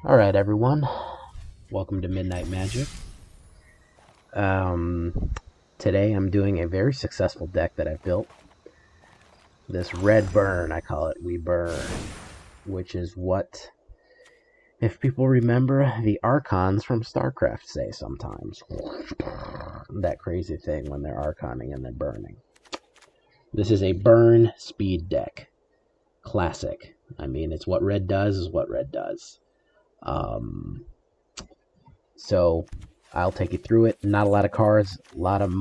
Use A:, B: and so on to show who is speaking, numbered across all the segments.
A: Alright, everyone. Welcome to Midnight Magic. Today I'm doing a very successful deck that I've built. This red burn, I call it We Burn, which is what, if people remember, the Archons from StarCraft say sometimes. That crazy thing when they're Archoning and they're burning. This is a burn speed deck. Classic. I mean, it's what red does is what red does. So I'll take you through it. Not a lot of cards, a lot of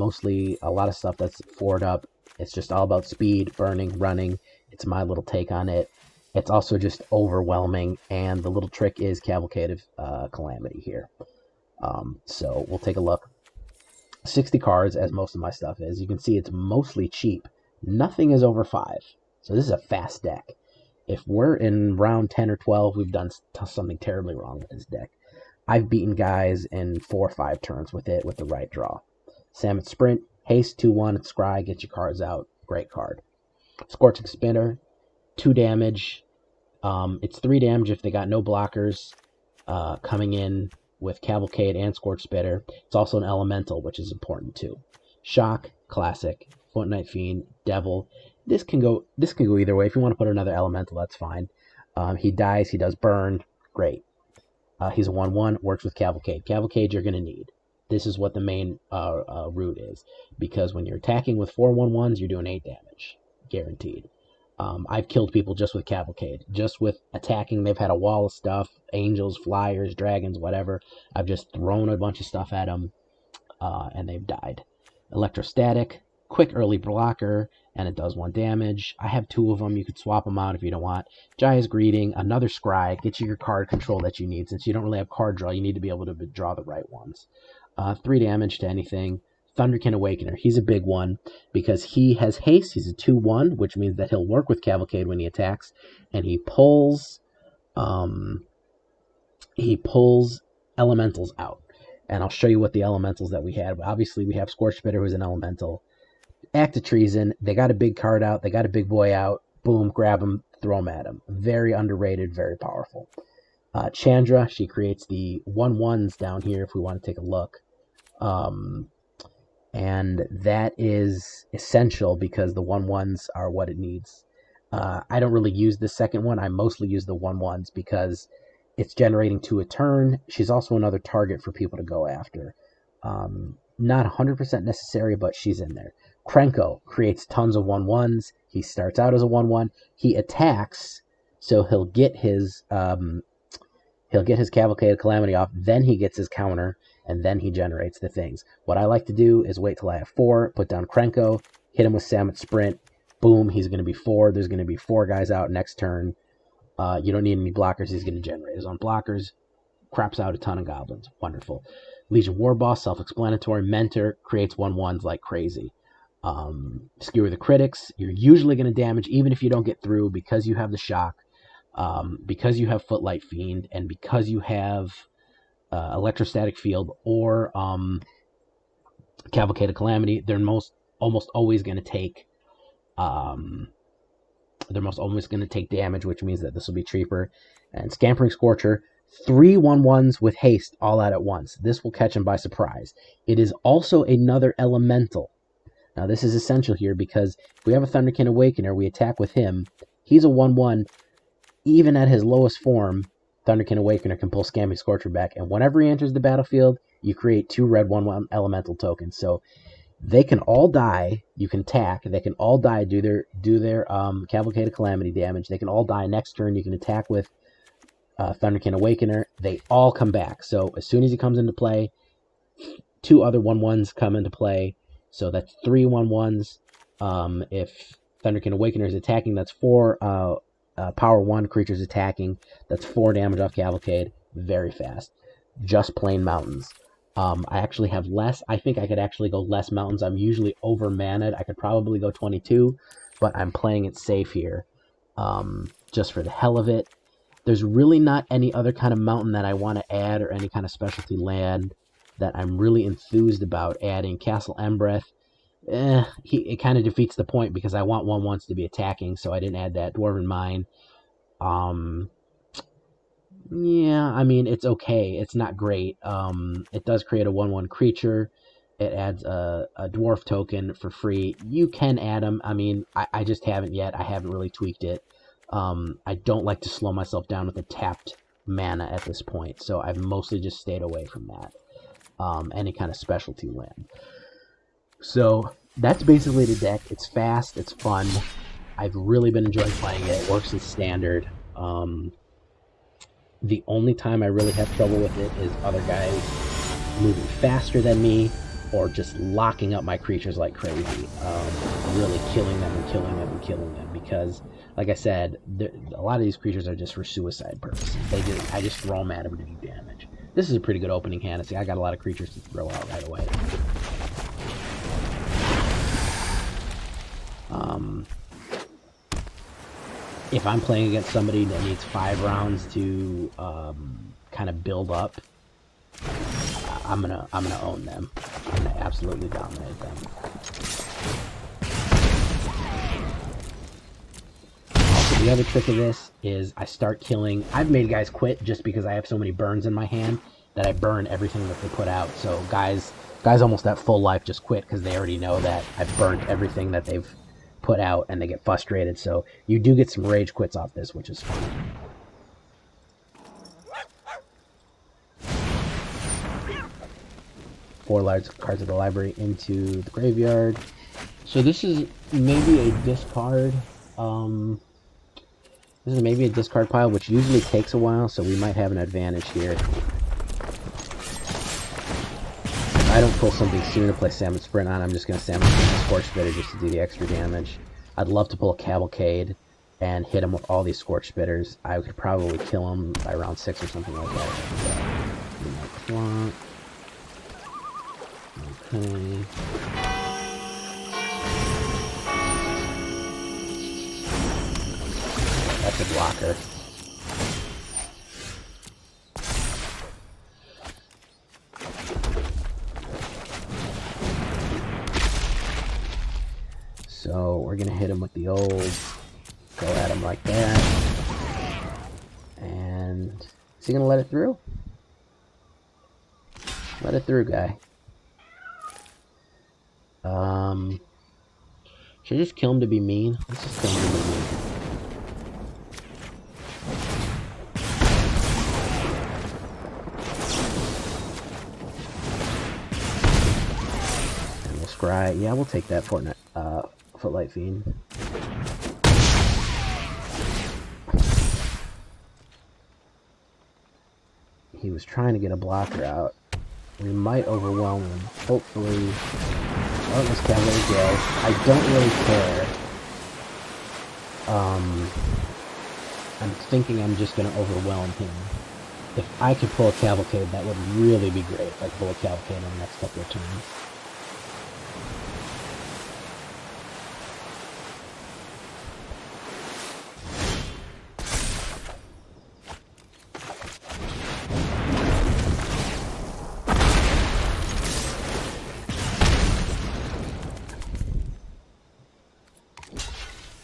A: stuff that's forward up. It's just all about speed, burning, running. It's my little take on it. It's also just overwhelming, and the little trick is Cavalcade of Calamity here. So we'll take a look. 60 cards, as most of my stuff is. You can see it's mostly cheap. Nothing is over 5. So this is a fast deck. If we're in round 10 or 12, we've done something terribly wrong with this deck. I've beaten guys in 4 or 5 turns with it with the right draw. Salmon Sprint, Haste, 2-1, Scry, get your cards out. Great card. Scorching Spinner, 2 damage. It's 3 damage if they got no blockers coming in with Cavalcade and Scorch Spitter. It's also an elemental, which is important too. Shock, classic. Foot Night Fiend, Devil. This can go either way. If you want to put another elemental, that's fine. He dies, he does burn. Great. He's a 1-1, works with Cavalcade. Cavalcade you're going to need. This is what the main route is. Because when you're attacking with 4 1-1s, you're doing 8 damage. Guaranteed. I've killed people just with Cavalcade. Just with attacking, they've had a wall of stuff. Angels, flyers, dragons, whatever. I've just thrown a bunch of stuff at them. And they've died. Electrostatic. Quick early blocker, and it does 1 damage. I have 2 of them. You could swap them out if you don't want. Jaya's Greeting, another Scry. Get you your card control that you need. Since you don't really have card draw, you need to be able to draw the right ones. 3 damage to anything. Thunderkin Awakener. He's a big one because he has haste. He's a 2-1, which means that he'll work with Cavalcade when he attacks, and he pulls elementals out. And I'll show you what the elementals that we had. Obviously, we have Scorch Spitter, who's an elemental. Act of Treason. They got a big card out. They got a big boy out. Boom, grab him, throw him at him. Very underrated, very powerful. Chandra, she creates the 1-1s down here if we want to take a look. And that is essential because the 1-1s are what it needs. I don't really use the second one. I mostly use the 1-1s because it's generating 2 a turn. She's also another target for people to go after. Not 100% necessary, but she's in there. Krenko creates tons of 1-1s. He starts out as a 1-1. He attacks, so he'll get his Cavalcade of Calamity off. Then he gets his counter, and then he generates the things. What I like to do is wait till I have 4, put down Krenko, hit him with Salmon Sprint. Boom, he's going to be 4. There's going to be 4 guys out next turn. You don't need any blockers. He's going to generate his own blockers. Craps out a ton of goblins. Wonderful. Legion War Boss, self-explanatory. Mentor creates 1-1s like crazy. Skewer the critics. You're usually going to damage even if you don't get through because you have the shock, because you have Footlight Fiend, and because you have Electrostatic Field or Cavalcade of Calamity. They're almost always going to take damage, which means that this will be cheaper. And Scampering Scorcher. 3 1-1s with haste all out at once. This will catch him by surprise. It is also another elemental. Now, this is essential here because if we have a Thunderkin Awakener, we attack with him. He's a 1-1. Even at his lowest form, Thunderkin Awakener can pull Scamping Scorcher back. And whenever he enters the battlefield, you create 2 red 1-1 elemental tokens. So they can all die. You can attack. They can all die, do their Cavalcade of Calamity damage. They can all die next turn. You can attack with Thunderkin Awakener. They all come back. So as soon as he comes into play, 2 other 1-1s come into play. So that's 3 1-1s. If Thunderkin Awakener is attacking, that's 4 power 1 creatures attacking. That's 4 damage off Cavalcade. Very fast. Just plain mountains. I actually have less. I think I could actually go less mountains. I'm usually over maned. I could probably go 22, but I'm playing it safe here just for the hell of it. There's really not any other kind of mountain that I want to add or any kind of specialty land that I'm really enthused about adding. Castle Embreth, it kind of defeats the point because I want 1-1s to be attacking, so I didn't add that. Dwarven Mine. Yeah, I mean, it's okay. It's not great. It does create a 1/1 creature. It adds a dwarf token for free. You can add them. I mean, I just haven't yet. I haven't really tweaked it. I don't like to slow myself down with a tapped mana at this point, so I've mostly just stayed away from that. Any kind of specialty land. So that's basically the deck. It's fast. It's fun. I've really been enjoying playing it. It works in standard. The only time I really have trouble with it is other guys moving faster than me or just locking up my creatures like crazy. Really killing them and killing them and killing them because, like I said, a lot of these creatures are just for suicide purposes. I just throw them at them to do damage. This is a pretty good opening hand. See, I got a lot of creatures to throw out right away. If I'm playing against somebody that needs 5 rounds to kind of build up, I'm gonna own them. I'm gonna absolutely dominate them. Also, the other trick of this is I start killing. I've made guys quit just because I have so many burns in my hand that I burn everything that they put out. So guys almost at full life just quit because they already know that I've burnt everything that they've put out and they get frustrated. So you do get some rage quits off this, which is fun. Four large cards of the library into the graveyard. So this is maybe a discard. This is maybe a discard pile, which usually takes a while, so we might have an advantage here. If I don't pull something soon to play Salmon Sprint on, I'm just going to Salmon Sprint the Scorch Spitter just to do the extra damage. I'd love to pull a Cavalcade and hit him with all these Scorch Spitters. I could probably kill him by round 6 or something like that. Okay. That's a blocker. So we're gonna hit him with the old, go at him like that. And is he gonna let it through? Let it through, guy. Should I just kill him to be mean? Let's just kill him to be mean. And we'll scry. Yeah, we'll take that Footlight Fiend. He was trying to get a blocker out. We might overwhelm him. Hopefully. Oh, this Cavalier Gale. I don't really care. I'm thinking I'm just going to overwhelm him. If I could pull a Cavalcade, that would really be great. If I could pull a Cavalcade in the next couple of turns.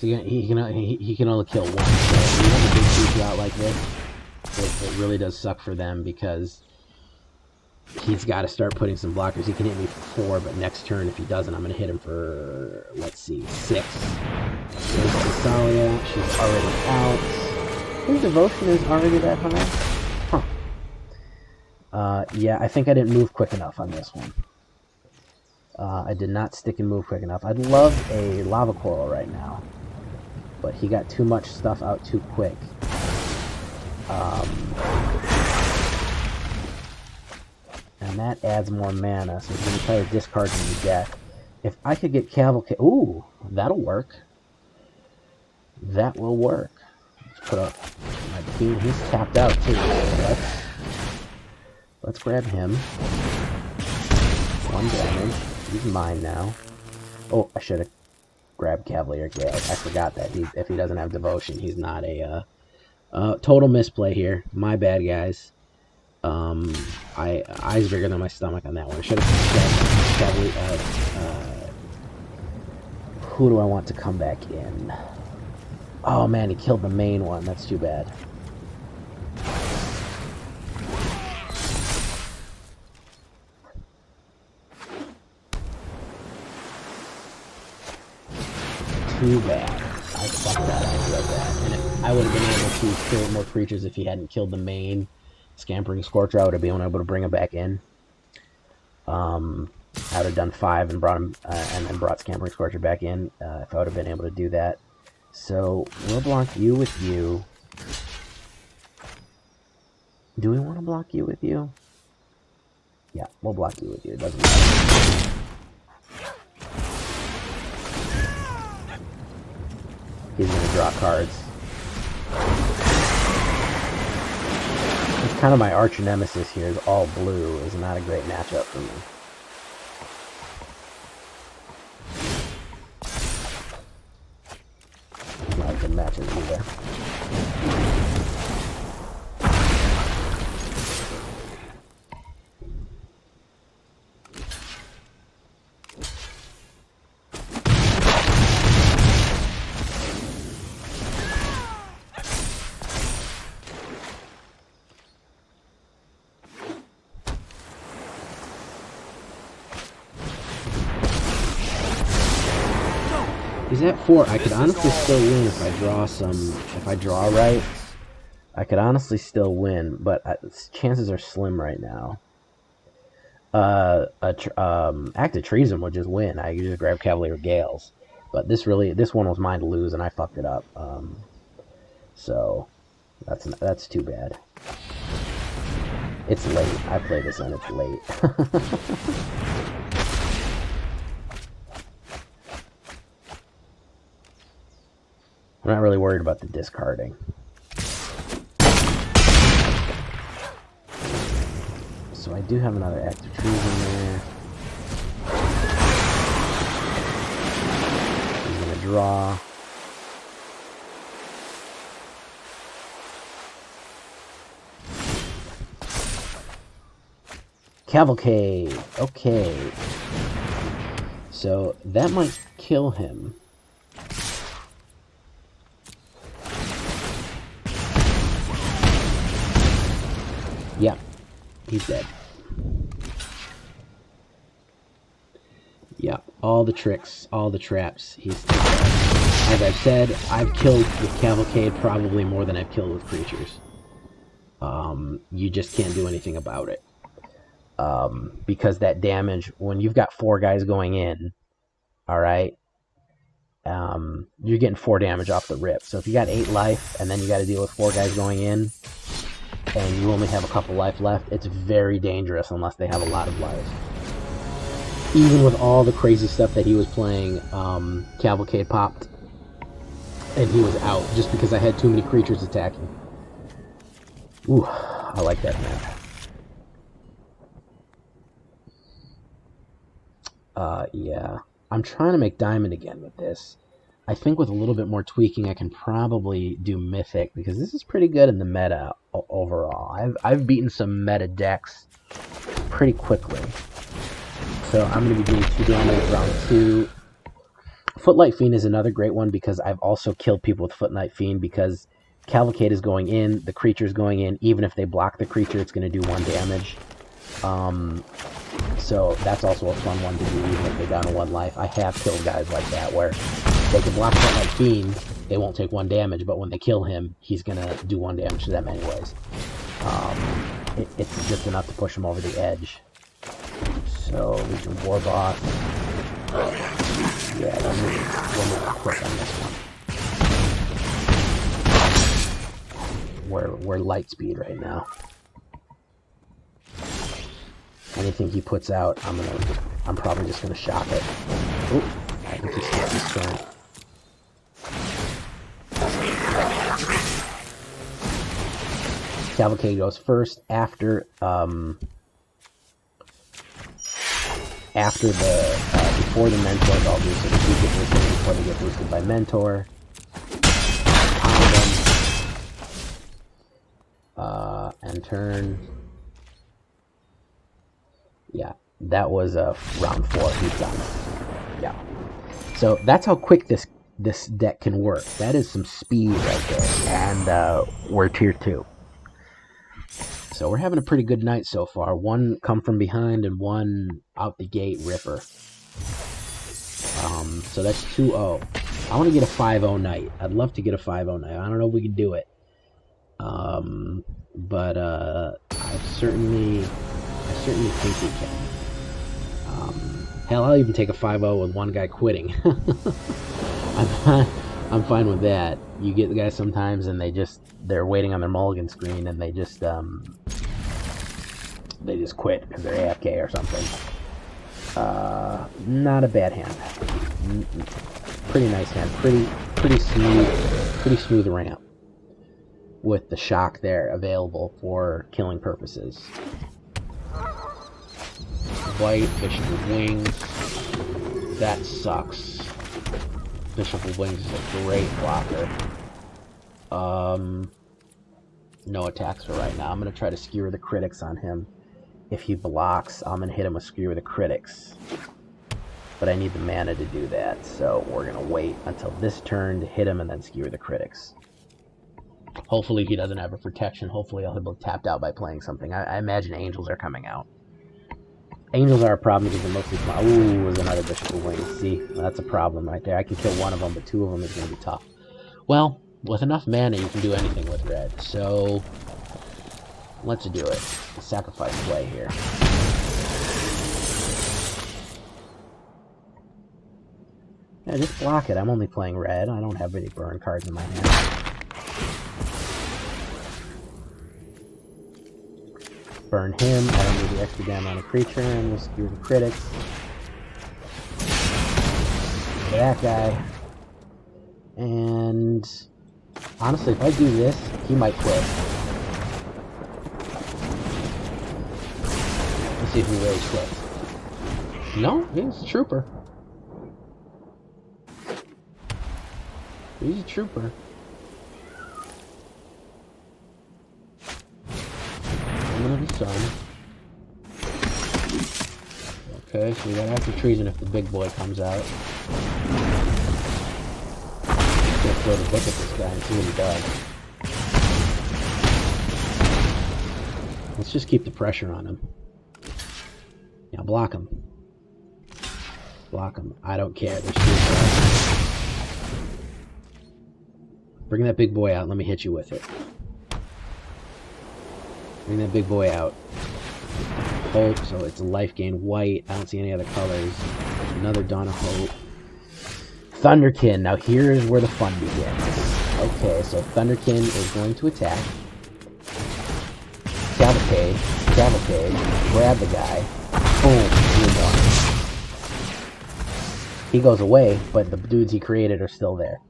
A: He can only kill one. So when you have a big creature out like this, it really does suck for them because he's got to start putting some blockers. He can hit me for 4, but next turn, if he doesn't, I'm going to hit him for, let's see, 6. There's Casalia. She's already out. His devotion is already that high? Huh. Yeah, I think I didn't move quick enough on this one. I did not stick and move quick enough. I'd love a Lava Coral right now, but he got too much stuff out too quick. And that adds more mana, so he's going to try to discard from the deck. If I could get Cavalcade... Ooh, that'll work. That will work. Let's put up my team. He's tapped out, too. So let's grab him. 1 damage. He's mine now. Oh, I should have grabbed Cavalier Gale. I forgot that if he doesn't have Devotion, he's not a... total misplay here. My bad, guys. Eyes bigger than my stomach on that one. I should have Cavalier... who do I want to come back in? Oh, man, he killed the main one. That's too bad. too bad. I fucked that up real bad. And I would have been able to create more creatures if he hadn't killed the main Scampering Scorcher. I would have been able to bring him back in. I would have done 5 and brought him, and then brought Scampering Scorcher back in if I would have been able to do that. So we'll block you with you. Do we want to block you with you? Yeah, we'll block you with you. It doesn't matter. He's going to draw cards. It's kind of my arch nemesis here. Is all blue is not a great matchup for me. Not a good matchup either. He's at 4. I could honestly still win if I draw if I draw right. I could honestly still win, but chances are slim right now. Act of Treason would just win. I could just grab Cavalier Gales. But this one was mine to lose, and I fucked it up. So that's too bad. It's late. I played this and it's late. I'm not really worried about the discarding. So I do have another Act of Treason there. He's going to draw. Cavalcade. Okay. So that might kill him. Yeah, he's dead. Yeah, all the tricks, all the traps, he's dead. As I've said, I've killed with Cavalcade probably more than I've killed with creatures. You just can't do anything about it. Because that damage, when you've got 4 guys going in, alright, you're getting 4 damage off the rip. So if you got 8 life, and then you got to deal with 4 guys going in, and you only have a couple life left, it's very dangerous unless they have a lot of life. Even with all the crazy stuff that he was playing, Cavalcade popped, and he was out, just because I had too many creatures attacking. Ooh, I like that map. Yeah. I'm trying to make Diamond again with this. I think with a little bit more tweaking, I can probably do Mythic, because this is pretty good in the meta overall. I've beaten some meta decks pretty quickly. So I'm going to be doing 2 damage round 2. Footlight Fiend is another great one, because I've also killed people with Footlight Fiend, because Cavalcade is going in, the creature's going in. Even if they block the creature, it's going to do 1 damage. So that's also a fun one to do, even if they're down to 1 life. I have killed guys like that, where they can block Footlight Fiend, they won't take 1 damage, but when they kill him, he's going to do 1 damage to them anyways. It's just enough to push him over the edge. So, Legion War Boss. Yeah, we'll move quick on this one. We're light speed right now. Anything he puts out, I'm probably just gonna shock it. Oop, I think he skipped his turn. Cavalcade goes first after before the Mentor. I'll do so that we get boosted before they get boosted by Mentor. Pound them. End turn. Yeah, that was round 4. He's done. Yeah. So that's how quick this deck can work. That is some speed right there. And we're tier 2. So we're having a pretty good night so far. 1 come from behind and 1 out the gate ripper. So that's 2-0. I want to get a 5-0 Knight. I'd love to get a 5-0 Knight. I don't know if we can do it. But I certainly think we can. Hell, I'll even take a 5-0 with one guy quitting. I'm fine with that. You get the guys sometimes, and they're waiting on their mulligan screen, and they just quit because they're AFK or something. Not a bad hand. Pretty nice hand. Pretty smooth ramp with the shock there available for killing purposes. White, Bishop of Wings. That sucks. Bishop of Wings is a great blocker. No attacks for right now. I'm going to try to skewer the critics on him. If he blocks, I'm going to hit him with skewer the critics. But I need the mana to do that, so we're going to wait until this turn to hit him and then skewer the critics. Hopefully he doesn't have a protection. Hopefully I'll be tapped out by playing something. I imagine angels are coming out. Angels are a problem because they're mostly small. Ooh, there's another Bishop of Wings. See, that's a problem right there. I can kill one of them, but two of them is going to be tough. Well, with enough mana, you can do anything with red. So, let's do it. Sacrifice play here. Yeah, just block it. I'm only playing red. I don't have any burn cards in my hand. Burn him. I don't need the extra damage on a creature, and we'll skewer the critics. That guy. And honestly, if I do this, he might quit. Let's see if he really quits. No, he's a trooper. He's a trooper. Of the sun. Okay, so we got active treason if the big boy comes out. I'm gonna throw the book at this guy and see what he does. Let's just keep the pressure on him. Yeah, block him. Block him. I don't care. There's three. Bring that big boy out. Let me hit you with it. Bring that big boy out. Hope, so it's a life gain white. I don't see any other colors. Another Dawn of Hope. Thunderkin. Now here's where the fun begins. Okay, so Thunderkin is going to attack. Cavalcade. Grab the guy. Boom. He goes away, but the dudes he created are still there.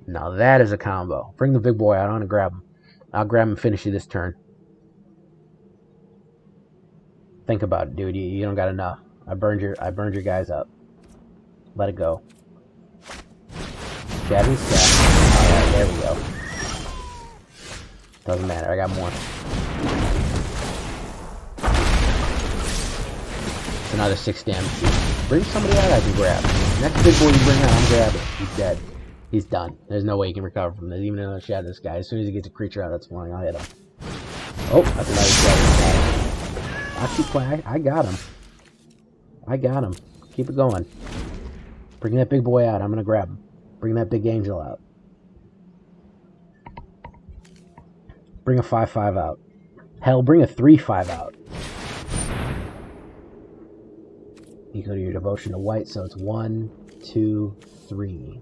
A: Now that is a combo. Bring the big boy out. I want to grab him. I'll grab him and finish you this turn. Think about it, dude. You don't got enough. I burned your guys up. Let it go. Scabbing stab. Alright, there we go. Doesn't matter, I got more. It's another 6 damage. Bring somebody out I can grab. Next big boy you bring out, I'm grabbing. He's dead. He's done. There's no way he can recover from this. Even another shadow this guy. As soon as he gets a creature out that's flying, I'll hit him. Oh, that's another shadow. I'll keep playing. I got him. Keep it going. Bring that big boy out. I'm going to grab him. Bring that big angel out. Bring a 5/5 out. Hell, bring a 3/5 out. You go to your devotion to white, so it's 1, 2, 3.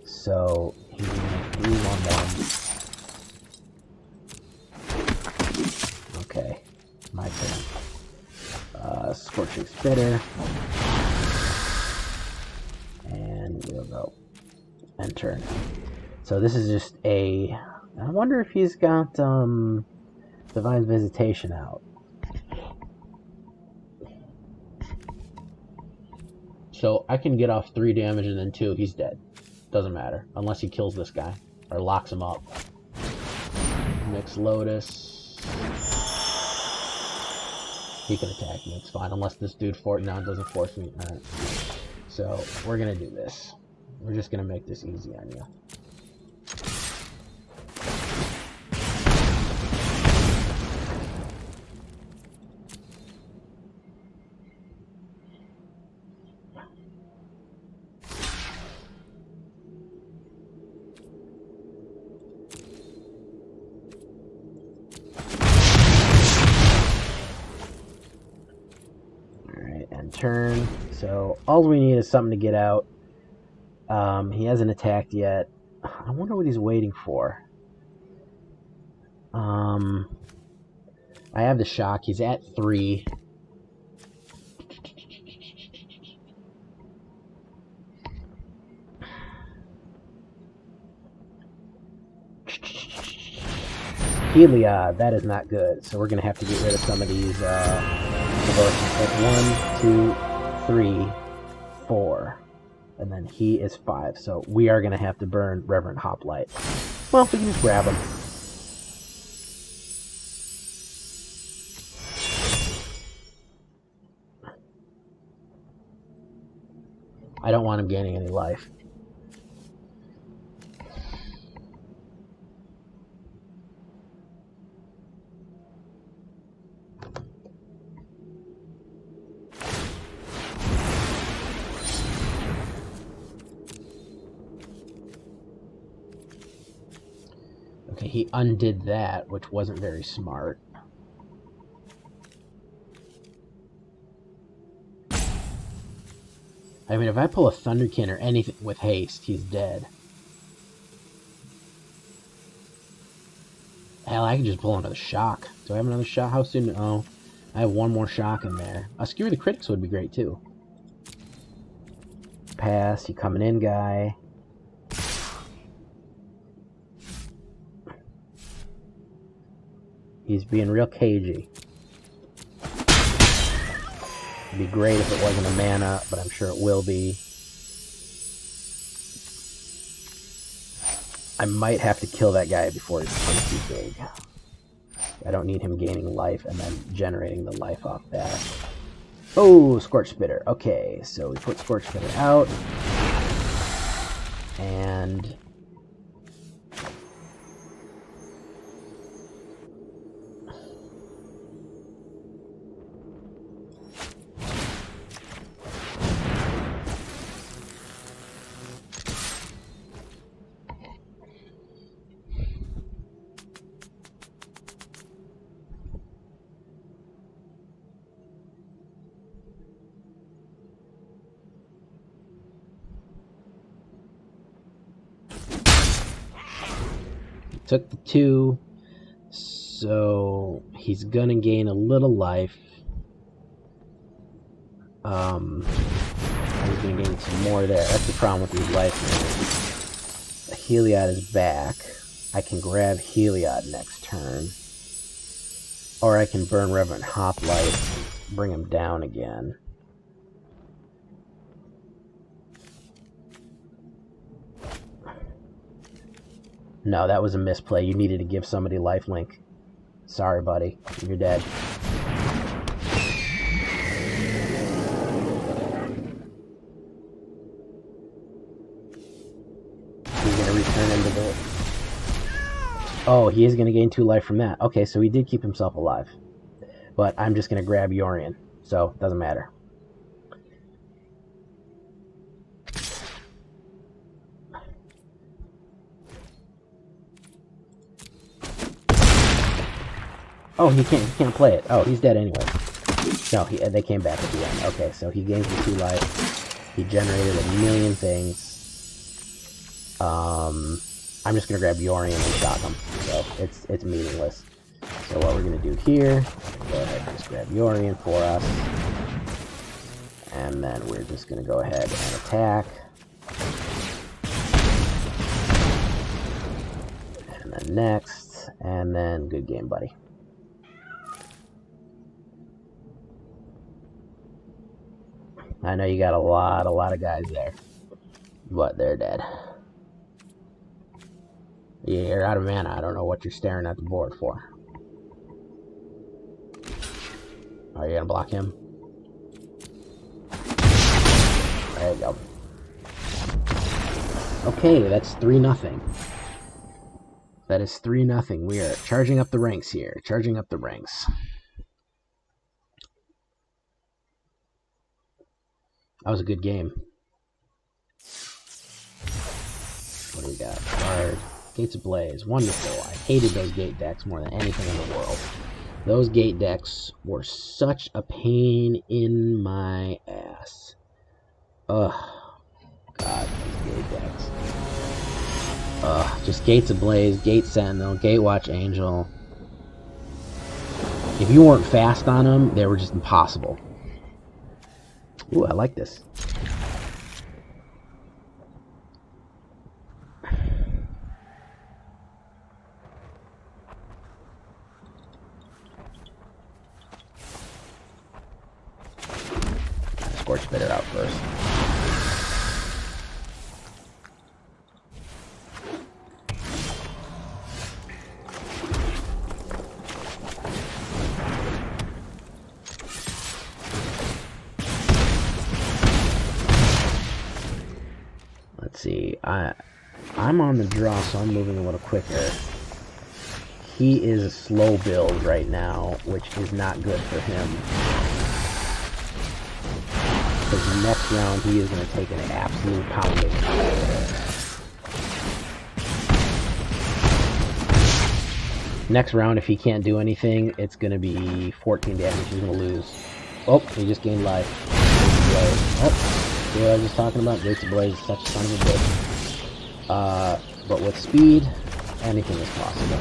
A: So he's going to 3/1/1. Okay, my turn. Scorching Spitter. And we'll go. End turn. So this is just a... I wonder if he's got Divine Visitation out. So I can get off 3 damage and then 2. He's dead. Doesn't matter. Unless he kills this guy. Or locks him up. Next Lotus. He can attack me. It's fine. Unless this dude doesn't force me. Alright. So we're going to do this. We're just going to make this easy on you. So all we need is something to get out. He hasn't attacked yet. I wonder what he's waiting for. I have the shock. He's at 3. Heliod, that is not good. So we're going to have to get rid of some of these devotions. That's 1, 2, 3, 4. And then he is 5. So we are going to have to burn Reverend Hoplite. Well, we can just grab him. I don't want him gaining any life. Okay, he undid that, which wasn't very smart. I mean, if I pull a Thunderkin or anything with haste, he's dead. Hell, I can just pull another shock. Do I have another shock? How soon? Oh, I have one more shock in there. A Skewer the Critics would be great, too. Pass. You coming in, guy. He's being real cagey. It'd be great if it wasn't a mana, but I'm sure it will be. I might have to kill that guy before he becomes too big. I don't need him gaining life and then generating the life off that. Oh, Scorch Spitter. Okay, so we put Scorch Spitter out. And took the 2, so he's gonna gain a little life. He's gonna gain some more there. That's the problem with these life meters. Heliod is back. I can grab Heliod next turn. Or I can burn Reverend Hoplite, bring him down again. No, that was a misplay. You needed to give somebody lifelink. Sorry, buddy. You're dead. He's going to return into the... Oh, he is going to gain 2 life from that. Okay, so he did keep himself alive. But I'm just going to grab Yorion. So, doesn't matter. Oh, he can't play it. Oh, he's dead anyway. No, they came back at the end. Okay, so he gains the 2 life. He generated a million things. I'm just gonna grab Yorion and shock him. So it's meaningless. So what we're gonna do here, go ahead and just grab Yorion for us. And then we're just gonna go ahead and attack. And then next, and then good game, buddy. I know you got a lot of guys there, but they're dead. You're out of mana. I don't know what you're staring at the board for. Are you gonna block him? There you go. Okay, that's 3-0. That is 3-0. We are charging up the ranks here. Charging up the ranks. That was a good game. What do we got? Card. Gates of Blaze. Wonderful. I hated those gate decks more than anything in the world. Those gate decks were such a pain in my ass. Ugh. God, these gate decks. Ugh. Just Gates Ablaze, Gate Sentinel, Gatewatch Angel. If you weren't fast on them, they were just impossible. Ooh, I like this. Scorch Spitter out first. Let's see. I'm on the draw, so I'm moving a little quicker. He is a slow build right now, which is not good for him. Because next round he is going to take an absolute pounding. Next round, if he can't do anything, it's going to be 14 damage. He's going to lose. Oh, he just gained life. Oh, see what I was just talking about? Gates Ablaze is such a son of a bitch. But with speed, anything is possible.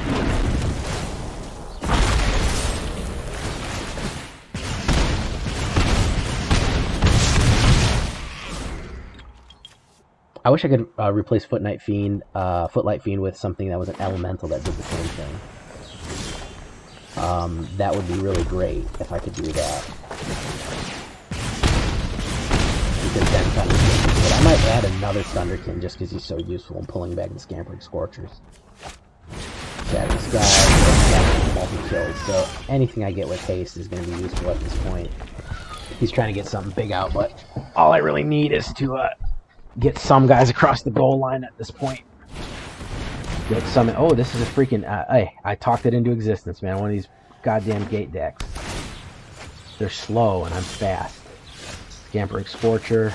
A: I wish I could replace Footlight Fiend with something that was an elemental that did the same thing. That would be really great if I could do that. Because then Thunderkin, but I might add another Thunderkin just because he's so useful in pulling back the Scampering Scorchers. Shattering Sky, multi-kills, so anything I get with haste is going to be useful at this point. He's trying to get something big out, but all I really need is to get some guys across the goal line at this point. Get some. Oh, this is a freaking. Hey, I talked it into existence, man. One of these goddamn gate decks. They're slow and I'm fast. Scampering Scorcher.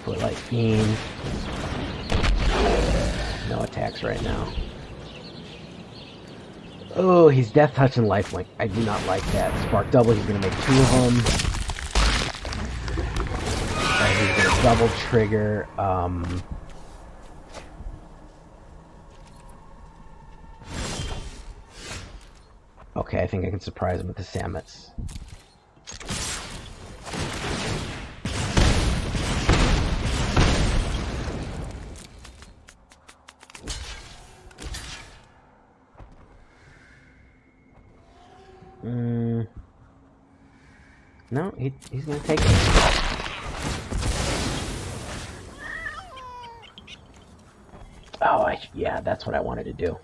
A: Footlight Fiend. No attacks right now. Oh, he's Death Touch and Lifelink. I do not like that. Spark Double, he's going to make 2 of them. And he's going to double trigger. Okay, I think I can surprise him with the Samus. No, he's going to take it. Oh, yeah, that's what I wanted to do.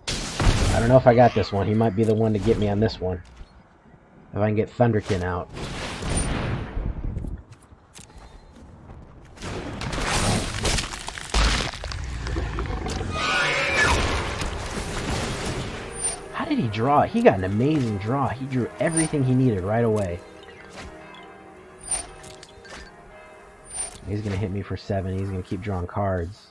A: I don't know if I got this one. He might be the one to get me on this one. If I can get Thunderkin out. How did he draw? He got an amazing draw. He drew everything he needed right away. He's going to hit me for 7. He's going to keep drawing cards.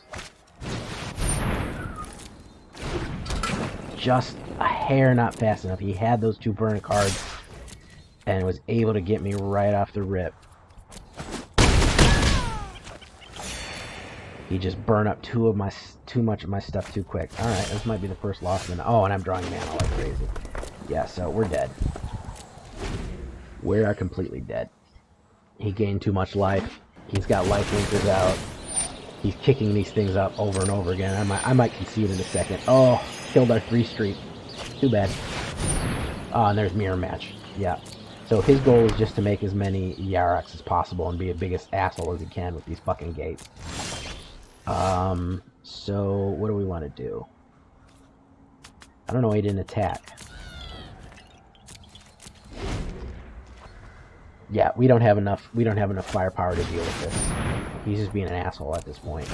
A: Just a hair not fast enough. He had those 2 burn cards and was able to get me right off the rip. He just burned up too much of my stuff too quick. Alright, this might be the first loss. Oh, and I'm drawing mana like crazy. Yeah, so we're dead. We are completely dead. He gained too much life. He's got life linkers out. He's kicking these things up over and over again. I might concede in a second. Oh, killed our 3 streak. Too bad. Oh, and there's mirror match. Yeah. So his goal is just to make as many Yaraks as possible and be the biggest asshole as he can with these fucking gates. So what do we want to do? I don't know why he didn't attack. Yeah, we don't have enough firepower to deal with this. He's just being an asshole at this point.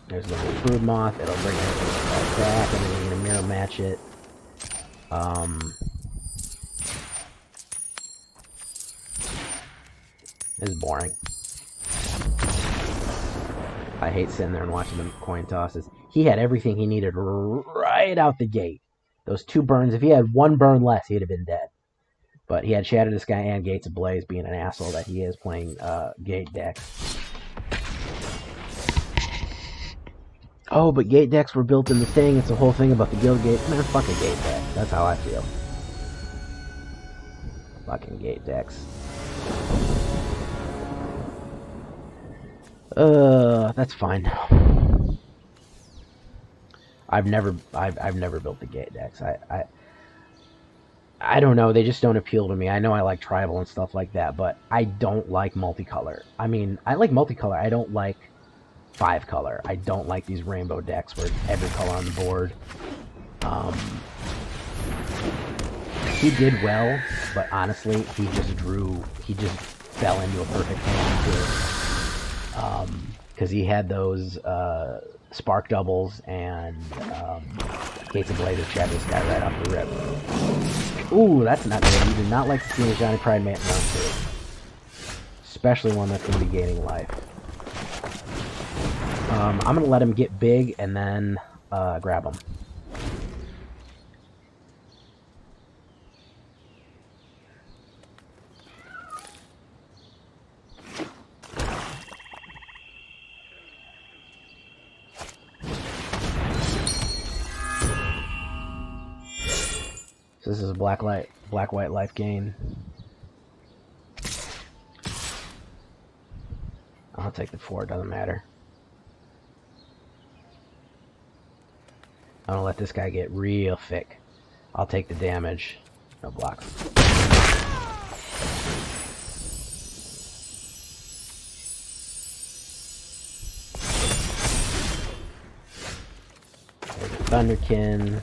A: There's the little brood moth. It'll bring everything back, and then we're gonna mirror match it. It's boring. I hate sitting there and watching them coin tosses. He had everything he needed right out the gate. Those 2 burns, if he had 1 burn less, he'd have been dead. But he had Shattered the Sky and Gates of Blaze, being an asshole that he is, playing gate decks. Oh, but gate decks were built in the thing. It's the whole thing about the guild gate. Man, fuck a gate deck. That's how I feel. Fucking gate decks. That's fine. I've never built the gate decks. I don't know. They just don't appeal to me. I know I like tribal and stuff like that, but I don't like multicolor. I mean, I like multicolor. I don't like 5-color. I don't like these rainbow decks where it's every color on the board. He did well, but honestly, he just fell into a perfect hand too. Because he had those spark doubles and Gates of Blaze Shattered the Sky right off the rip. Ooh, that's not good. You do not like to see a Johnny Pride Mate in round 2. Especially one that's going to be gaining life. I'm going to let him get big and then grab him. So this is a black-white life gain. I'll take the 4, it doesn't matter. I'm gonna let this guy get real thick. I'll take the damage. No blocks. There's a Thunderkin.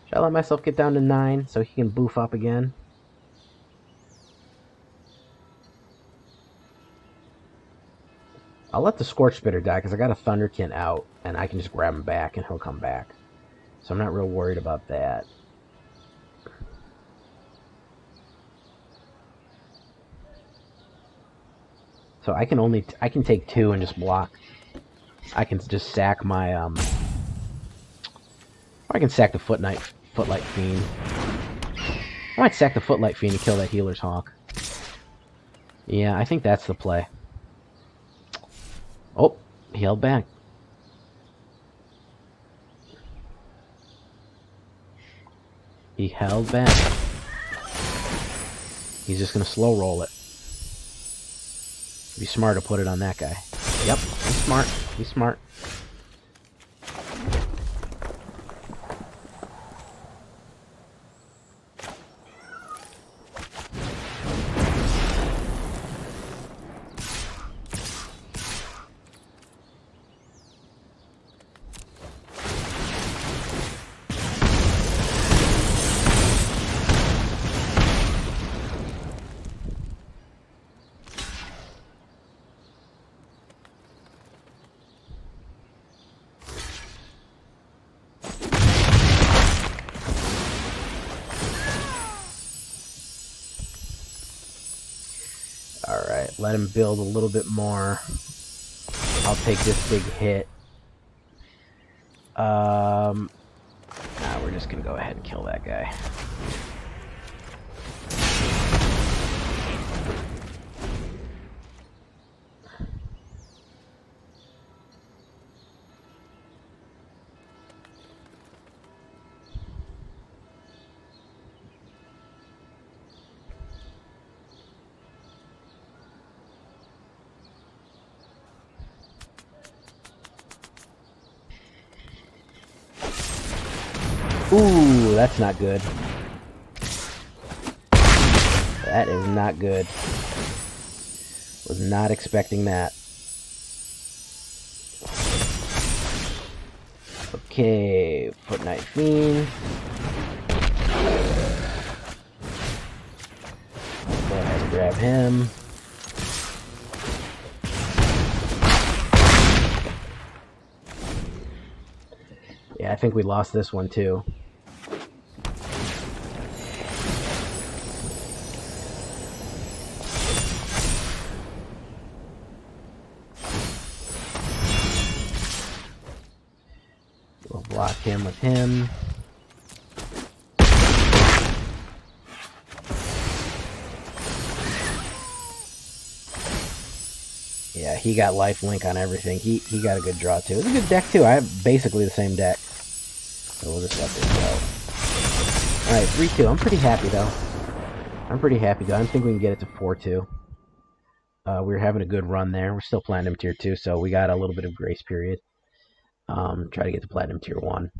A: Should I let myself get down to 9 so he can boof up again? I'll let the Scorch Spitter die because I got a Thunderkin out and I can just grab him back and he'll come back. So I'm not real worried about that. So I can take 2 and just block. I can just sack my I can sack the Footlight Fiend. I might sack the Footlight Fiend to kill that Healer's Hawk. Yeah, I think that's the play. Oh, he held back. He held back. He's just going to slow roll it. Be smart to put it on that guy. Yep, he's smart. He's smart. Alright, let him build a little bit more. I'll take this big hit. Nah, we're just gonna go ahead and kill that guy. Ooh, that's not good. That is not good. Was not expecting that. Okay, Footlight Fiend. Go ahead and grab him. I think we lost this one too. We'll block him with him. Yeah, he got lifelink on everything. He got a good draw too. It's a good deck too. I have basically the same deck. So we'll just let this go. Alright, 3-2. I'm pretty happy though. I don't think we can get it to 4-2. We were having a good run there. We're still Platinum Tier 2, so we got a little bit of grace period. Try to get to Platinum Tier 1.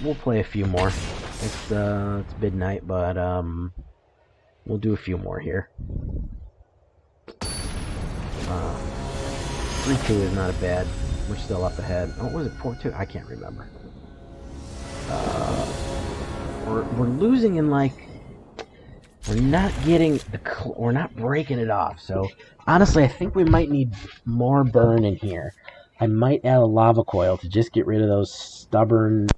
A: We'll play a few more. It's midnight, but we'll do a few more here. 3-2 is not a bad. We're still up ahead. Oh, was it 4-2? I can't remember. We're losing in like. We're not getting the. We're not breaking it off. So honestly, I think we might need more burn in here. I might add a lava coil to just get rid of those stubborn.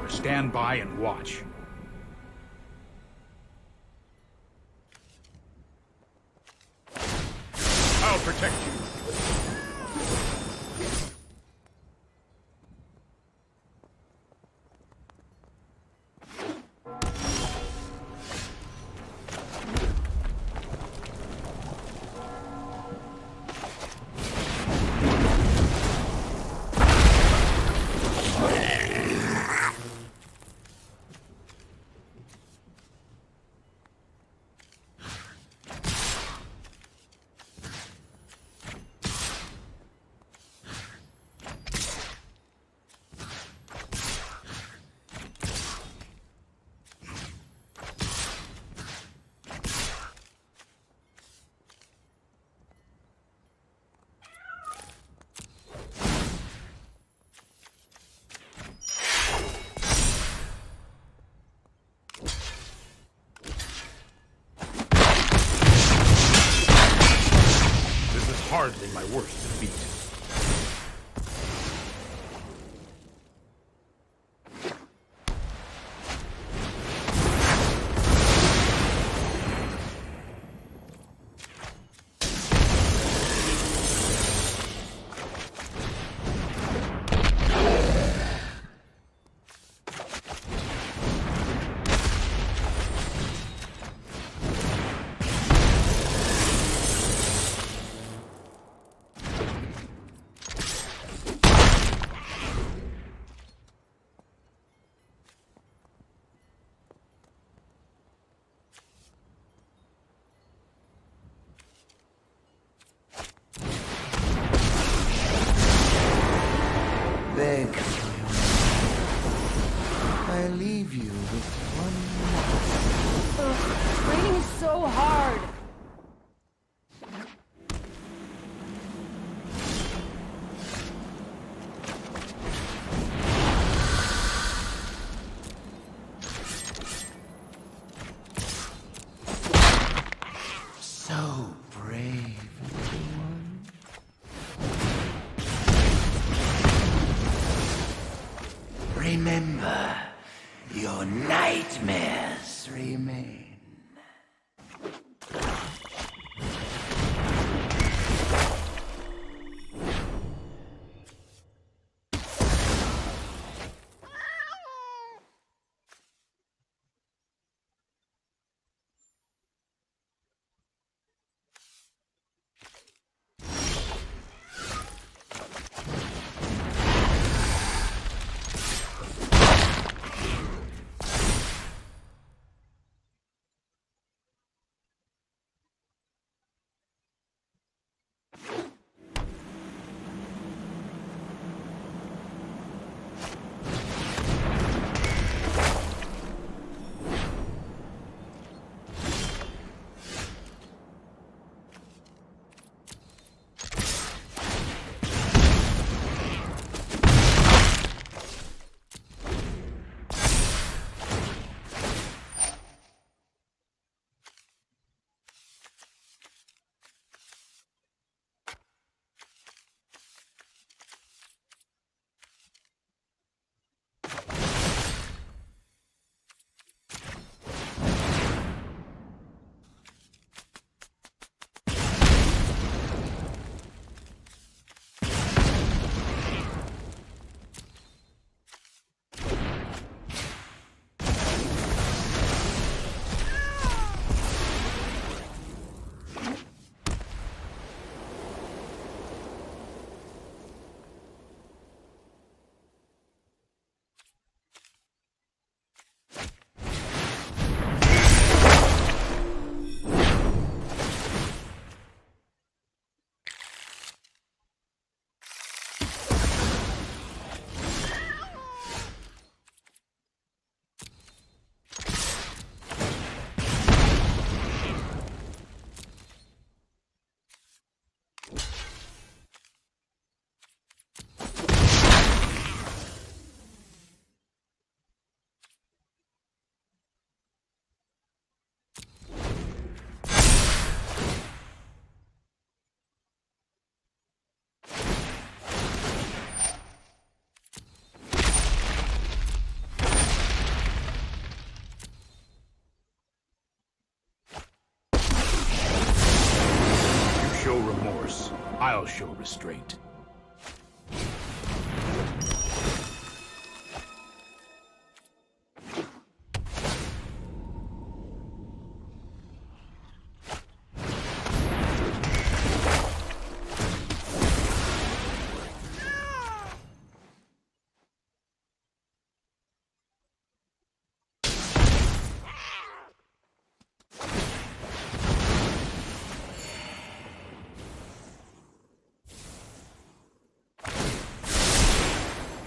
B: Stand by and watch. I'll protect you. Hardly my worst defeat.
C: beg for your life. I leave you with one more.
D: Ugh, training is so hard.
C: So brave, little one. Remember, your nightmares remain.
B: Show remorse. I'll show restraint.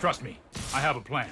B: Trust me, I have a plan.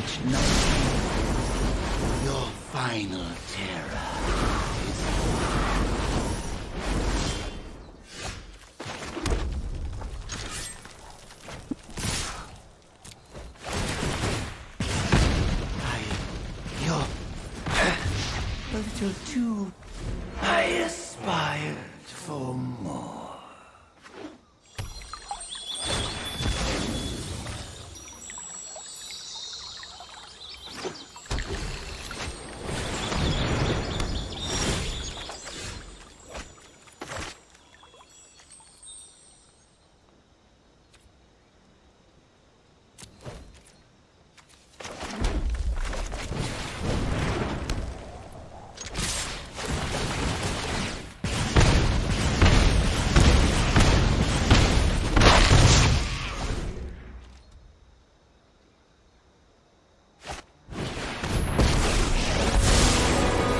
E: which night your final terror is you're a little too. I aspired for more.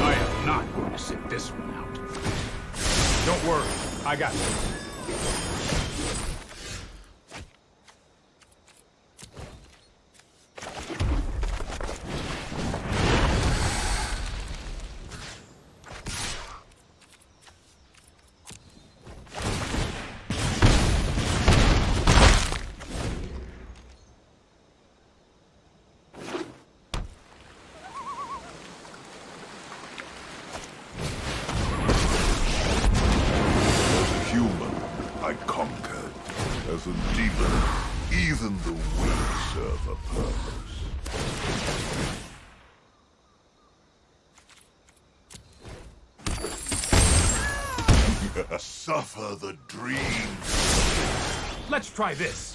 B: I am not going to sit this one out. Don't worry, I got this.
F: Human, I conquered. As a demon, even the weak serve a purpose. Suffer the dream.
B: Let's try this.